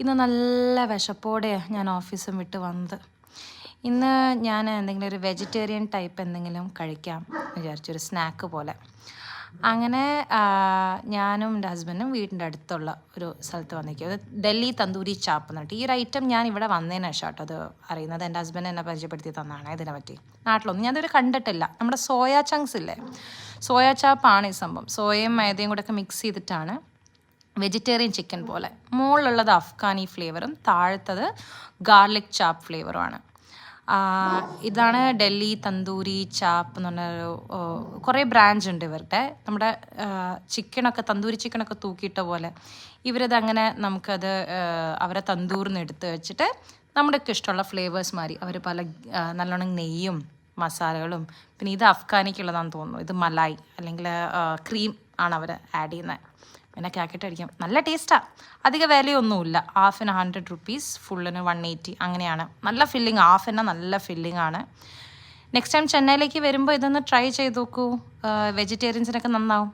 ഇന്ന് നല്ല വിശപ്പോടെ ഞാൻ ഓഫീസും വിട്ട് വന്നത്. ഇന്ന് ഞാൻ എന്തെങ്കിലും ഒരു വെജിറ്റേറിയൻ ടൈപ്പ് എന്തെങ്കിലും കഴിക്കാം വിചാരിച്ചൊരു സ്നാക്ക് പോലെ. അങ്ങനെ ഞാനും എൻ്റെ ഹസ്ബൻഡും വീടിൻ്റെ അടുത്തുള്ള ഒരു സ്ഥലത്ത് വന്നിരിക്കും. അത് ഡൽഹി തന്തൂരി ചാപ്പ് എന്നിട്ട് ഈ ഒരു ഐറ്റം ഞാൻ ഇവിടെ വന്നതിന് ശേഷം കേട്ടോ അത് അറിയുന്നത്. എൻ്റെ ഹസ്ബൻഡ് എന്നെ പരിചയപ്പെടുത്തി തന്നതാണ് ഇതിനെ പറ്റി. നാട്ടിലൊന്നും ഞാനതൊരു കണ്ടിട്ടില്ല. നമ്മുടെ സോയാ ചങ്ക്സ് ഇല്ലേ, സോയാ ചാപ്പാണ് ഈ സംഭവം. സോയയും മൈദയും കൂടെ ഒക്കെ മിക്സ് ചെയ്തിട്ടാണ് വെജിറ്റേറിയൻ ചിക്കൻ പോലെ. മുകളിലുള്ളത് അഫ്ഗാനി ഫ്ലേവറും താഴത്തത് ഗാർലിക് ചാപ്പ് ഫ്ലേവറുമാണ്. ഇതാണ് ഡൽഹി തന്തൂരി ചാപ്പ് എന്ന് പറഞ്ഞൊരു കുറേ ബ്രാഞ്ച് ഉണ്ട് ഇവരുടെ. നമ്മുടെ ചിക്കനൊക്കെ തന്തൂരി ചിക്കനൊക്കെ തൂക്കിയിട്ട പോലെ ഇവരത് അങ്ങനെ നമുക്കത് അവരെ തന്തൂറിൽ നിന്ന് എടുത്ത് വെച്ചിട്ട് നമ്മുടെയൊക്കെ ഇഷ്ടമുള്ള ഫ്ലേവേഴ്സ് മാറി അവർ പല നല്ലോണം നെയ്യും മസാലകളും, പിന്നെ ഇത് അഫ്ഗാനിക്കുള്ളതാണെന്ന് തോന്നുന്നു. ഇത് മലായി അല്ലെങ്കിൽ ക്രീം ആണ് അവർ ആഡ് ചെയ്യുന്നത്. പിന്നെ കാക്കറ്റ് അടിക്കാം. നല്ല ടേസ്റ്റാണ്. അധിക വിലയൊന്നുമില്ല. ഹാഫിന് 100 rupees, ഫുള്ളിന് 180 അങ്ങനെയാണ്. നല്ല ഫില്ലിങ്, ഹാഫിന് നല്ല ഫില്ലിംഗ് ആണ്. നെക്സ്റ്റ് ടൈം ചെന്നൈയിലേക്ക് വരുമ്പോൾ ഇതൊന്ന് ട്രൈ ചെയ്ത് നോക്കൂ. വെജിറ്റേറിയൻസിനൊക്കെ നന്നാവും.